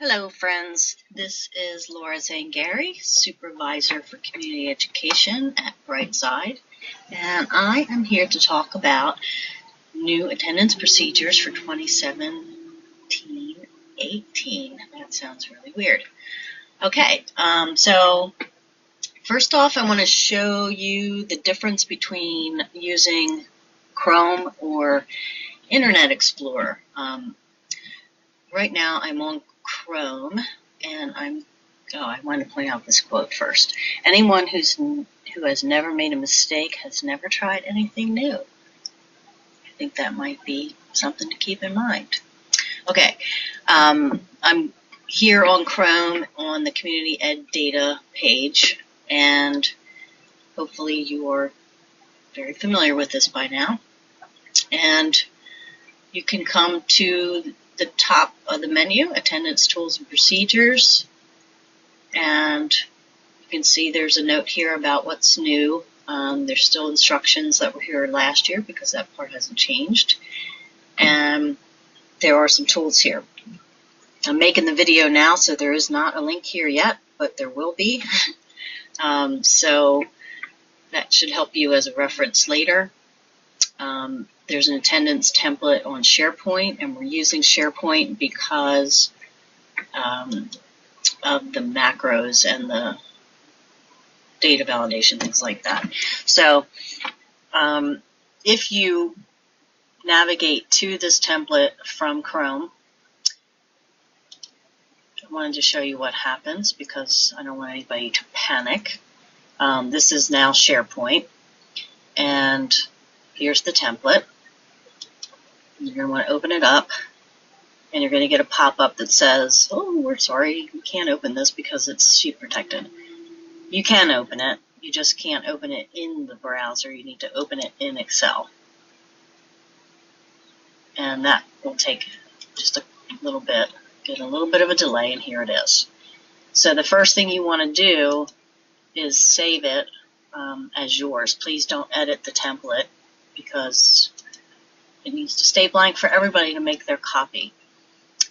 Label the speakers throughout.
Speaker 1: Hello friends, this is Laura Zangari, Supervisor for Community Education at Brightside, and I am here to talk about new attendance procedures for 2017-18. That sounds really weird. Okay, so first off I want to show you the difference between using Chrome or Internet Explorer. Right now I'm on Chrome, and I want to point out this quote first. Anyone who has never made a mistake has never tried anything new. I think that might be something to keep in mind. Okay, I'm here on Chrome on the Community Ed Data page, and hopefully you are very familiar with this by now. And you can come to the top of the menu, Attendance Tools and Procedures, and you can see there's a note here about what's new. There's still instructions that were here last year because that part hasn't changed, and there are some tools here. I'm making the video now, so there is not a link here yet, but there will be. So that should help you as a reference later. There's an attendance template on SharePoint, and we're using SharePoint because of the macros and the data validation, things like that. So if you navigate to this template from Chrome, I wanted to show you what happens because I don't want anybody to panic. This is now SharePoint, and here's the template. You're going to want to open it up, and you're going to get a pop-up that says, oh, we're sorry, you can't open this because it's sheet protected. You can open it, you just can't open it in the browser. You need to open it in Excel. And that will take just a little bit, get a little bit of a delay, and here it is. So the first thing you want to do is save it as yours. Please don't edit the template because it needs to stay blank for everybody to make their copy.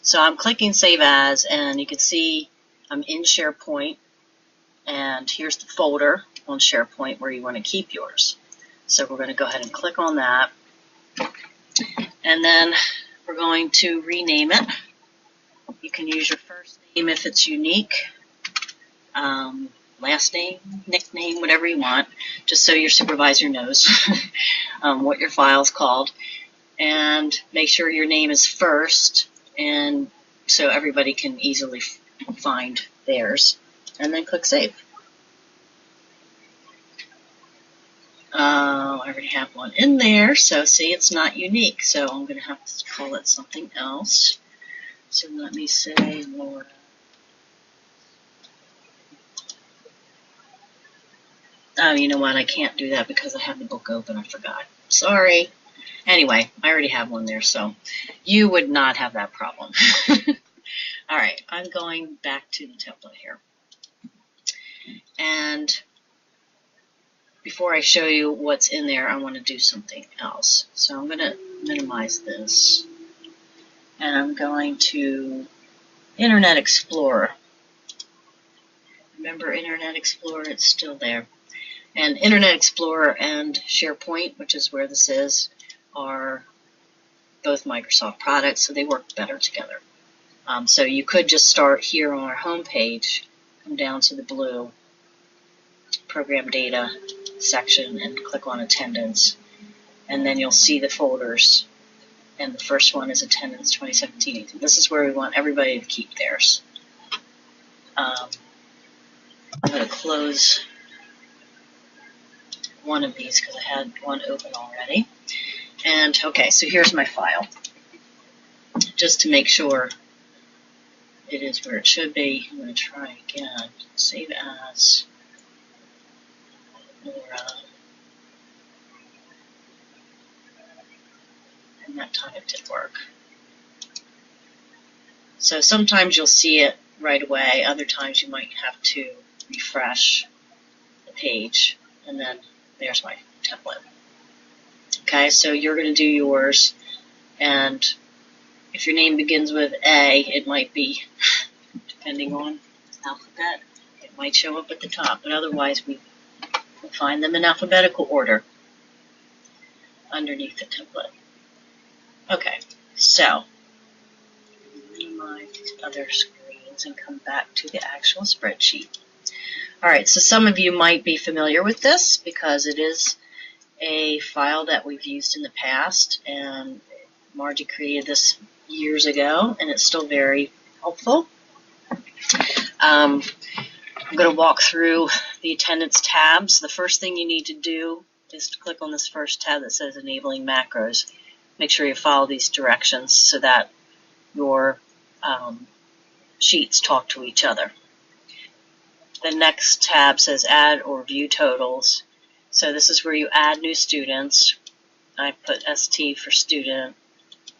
Speaker 1: So I'm clicking Save As, and you can see I'm in SharePoint, and here's the folder on SharePoint where you want to keep yours. So we're going to go ahead and click on that, and then we're going to rename it. You can use your first name if it's unique, last name, nickname, whatever you want, just so your supervisor knows what your file's called. And make sure your name is first, and so everybody can easily find theirs, and then click Save. I already have one in there, so see, it's not unique, so I'm going to have to call it something else. So let me say Laura. Oh, you know what, I can't do that because I have the book open, I forgot. Sorry. Anyway, I already have one there, so you would not have that problem. All right, I'm going back to the template here. And before I show you what's in there, I want to do something else. So I'm going to minimize this, and I'm going to Internet Explorer. Remember Internet Explorer? It's still there. And Internet Explorer and SharePoint, which is where this is, are both Microsoft products, so they work better together. So you could just start here on our home page, come down to the blue Program Data section and click on Attendance, and then you'll see the folders, and the first one is Attendance 2017-18. This is where we want everybody to keep theirs. I'm going to close one of these because I had one open already. And okay, so here's my file. Just to make sure it is where it should be, I'm going to try again. Save As. And that time it did work. So sometimes you'll see it right away. Other times you might have to refresh the page. And then there's my template. Okay, so you're going to do yours, and if your name begins with A, it might be depending on alphabet. It might show up at the top, but otherwise we will find them in alphabetical order underneath the template. Okay, so minimize these other screens and come back to the actual spreadsheet. All right, so some of you might be familiar with this because it is a file that we've used in the past, and Margie created this years ago, and it's still very helpful. I'm going to walk through the attendance tabs. The first thing you need to do is to click on this first tab that says Enabling Macros. Make sure you follow these directions so that your sheets talk to each other. The next tab says Add or View Totals. So this is where you add new students. I put ST for student,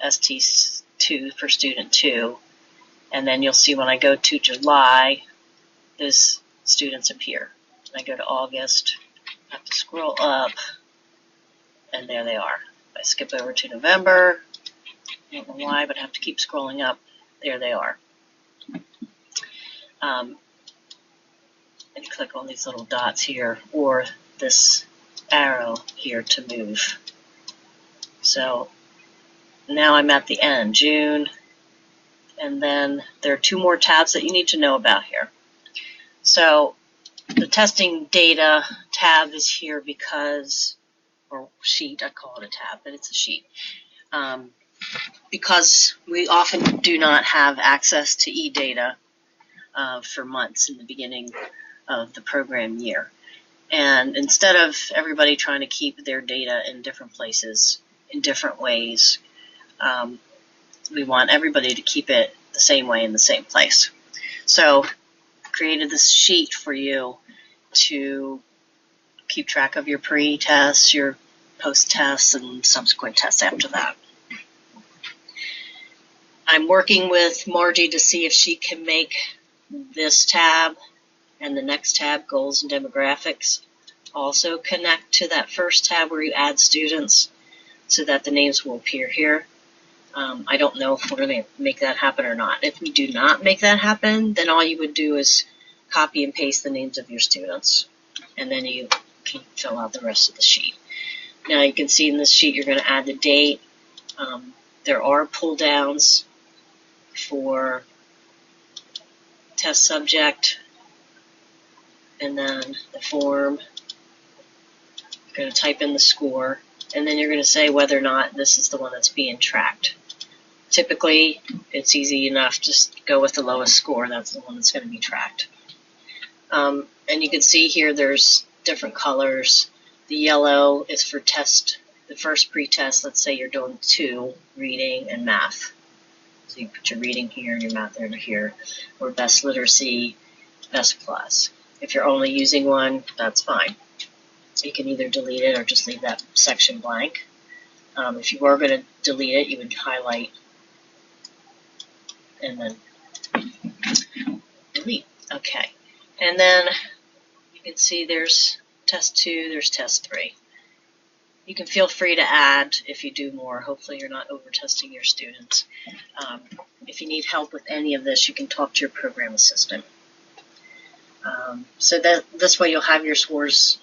Speaker 1: ST2 for student 2, and then you'll see when I go to July, those students appear. When I go to August, I have to scroll up, and there they are. If I skip over to November, I don't know why, but I have to keep scrolling up. There they are. And click on these little dots here, or this arrow here to move. So now I'm at the end, June, and then there are 2 more tabs that you need to know about here. So the testing data tab is here because, or sheet, I call it a tab, but it's a sheet. Because we often do not have access to eData for months in the beginning of the program year. And instead of everybody trying to keep their data in different places, in different ways, we want everybody to keep it the same way in the same place. So I created this sheet for you to keep track of your pre-tests, your post-tests, and subsequent tests after that. I'm working with Margie to see if she can make this tab and the next tab, Goals and Demographics, also connect to that first tab where you add students so that the names will appear here. I don't know if we're going to make that happen or not. If we do not make that happen, then all you would do is copy and paste the names of your students, and then you can fill out the rest of the sheet. Now you can see in this sheet you're going to add the date. There are pull downs for test subject, and then the form. You're going to type in the score, and then you're going to say whether or not this is the one that's being tracked. Typically, it's easy enough, just go with the lowest score. That's the one that's going to be tracked. And you can see here there's different colors. The yellow is for test, the first pre-test. Let's say you're doing 2, reading and math. So you put your reading here and your math over here, or best literacy, best plus. If you're only using one, that's fine. You can either delete it or just leave that section blank. If you were going to delete it, you would highlight and then delete. Okay. And then you can see there's test 2, there's test 3. You can feel free to add if you do more. Hopefully you're not over-testing your students. If you need help with any of this, you can talk to your program assistant. So that this way you'll have your scores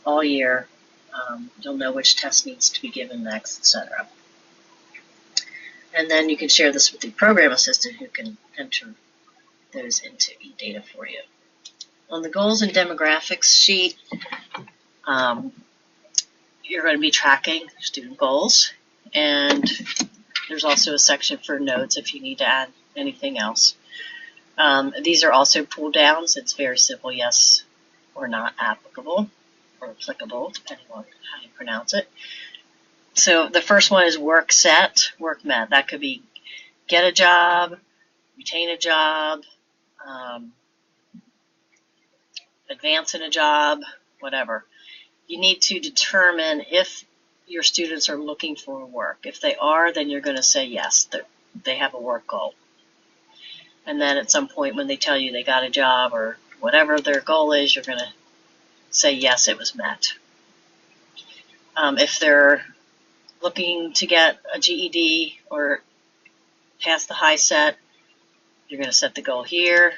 Speaker 1: all year. You'll know which test needs to be given next, etc. And then you can share this with the program assistant who can enter those into eData for you. On the Goals and Demographics sheet, you're going to be tracking student goals, and there's also a section for notes if you need to add anything else. These are also pull downs. It's very simple, yes or not applicable, or applicable, depending on how you pronounce it. So the first one is work set, work met. That could be get a job, retain a job, advance in a job, whatever. You need to determine if your students are looking for work. If they are, then you're going to say yes, that they have a work goal. And then at some point when they tell you they got a job or whatever their goal is, you're going to say yes, it was met. If they're looking to get a GED or pass the high set,
Speaker 2: you're going to set the goal here.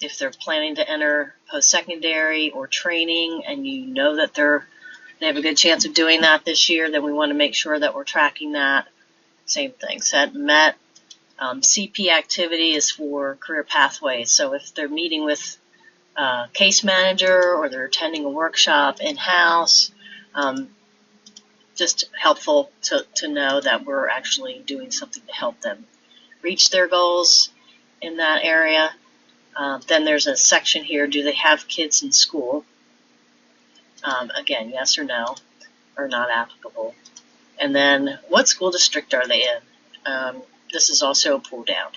Speaker 2: If they're planning to enter post-secondary or training and you know that they have a good chance of doing that this year, then we want to make sure that we're tracking that. Same thing, set and met. CP activity is for career pathways. So if they're meeting with a case manager or they're attending a workshop in-house, just helpful to know that we're actually doing something to help them reach their goals in that area. Then there's a section here, do they have kids in school? Again, yes or no, or not applicable. And then what school district are they in? This is also a pull down.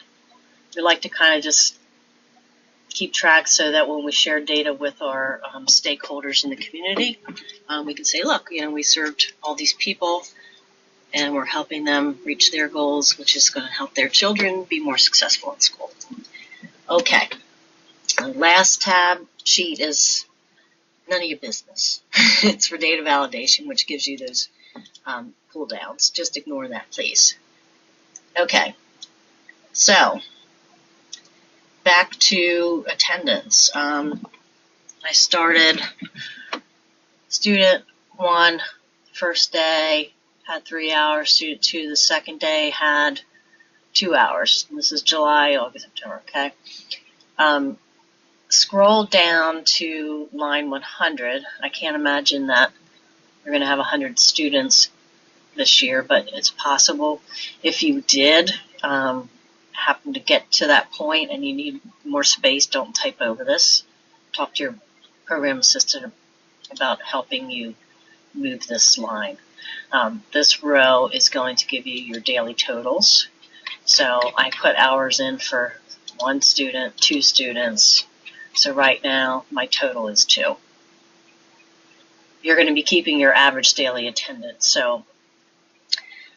Speaker 2: We like to kind of just keep track so that when we share data with our stakeholders in the community, we can say, look, we served all these people and we're helping them reach their goals, which is going to help their children be more successful in school. Okay, the last tab sheet is none of your business. It's for data validation, which gives you those pull downs. Just ignore that, please. Okay, so back to attendance. I started student 1 first day had 3 hours, student 2 the second day had 2 hours. And this is July, August, September, okay? Scroll down to line 100. I can't imagine that we're going to have 100 students this year, but it's possible. If you did happen to get to that point and you need more space, don't type over this. Talk to your program assistant about helping you move this line. This row is going to give you your daily totals. So I put hours in for 1 student, 2 students. So right now my total is 2. You're going to be keeping your average daily attendance. So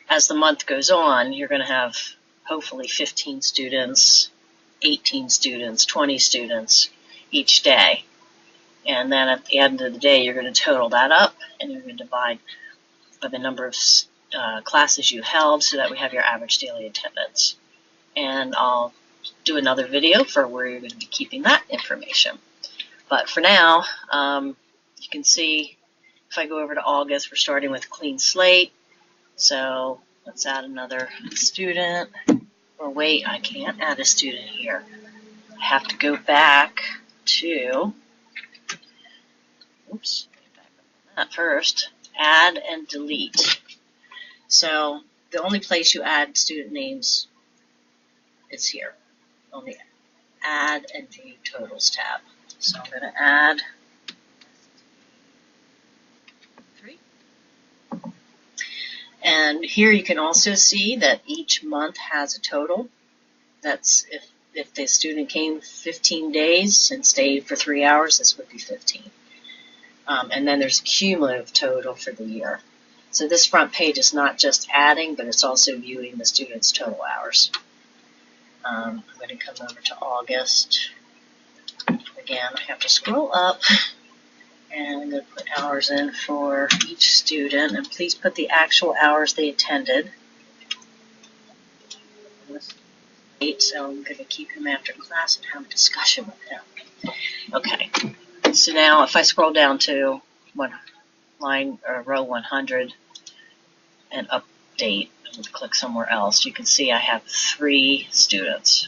Speaker 2: as the month goes on, you're going to have hopefully 15 students, 18 students, 20 students each day. And then at the end of the day, you're going to total that up and you're going to divide by the number of classes you held so that we have your average daily attendance. And I'll do another video for where you're going to be keeping that information. But for now, you can see if I go over to August, we're starting with a clean slate. So let's add another student. Or wait, I can't add a student here. I have to go back to, oops, back on that first, add and delete. So the only place you add student names is here on the Add and View Totals tab. So I'm going to add 3. And here you can also see that each month has a total. That's if the student came 15 days and stayed for 3 hours, this would be 15. And then there's a cumulative total for the year. So this front page is not just adding, but it's also viewing the student's total hours. I'm going to come over to August. Again, I have to scroll up, and I'm going to put hours in for each student. And please put the actual hours they attended. So I'm going to keep him after class and have a discussion with him. Okay, so now if I scroll down to row 100 and update and click somewhere else, you can see I have 3 students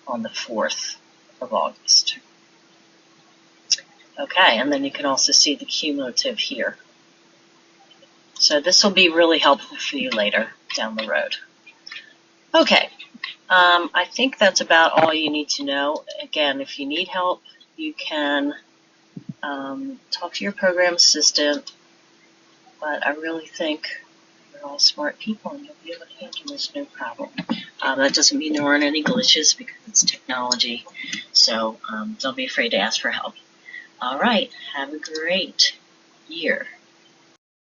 Speaker 2: on the 4th of August. Okay, and then you can also see the cumulative here. So this will be really helpful for you later down the road. Okay. I think that's about all you need to know. Again, if you need help, you can talk to your program assistant, but I really think you're all smart people and you'll be able to handle this no problem. That doesn't mean there aren't any glitches because it's technology, so don't be afraid to ask for help. All right, have a great year.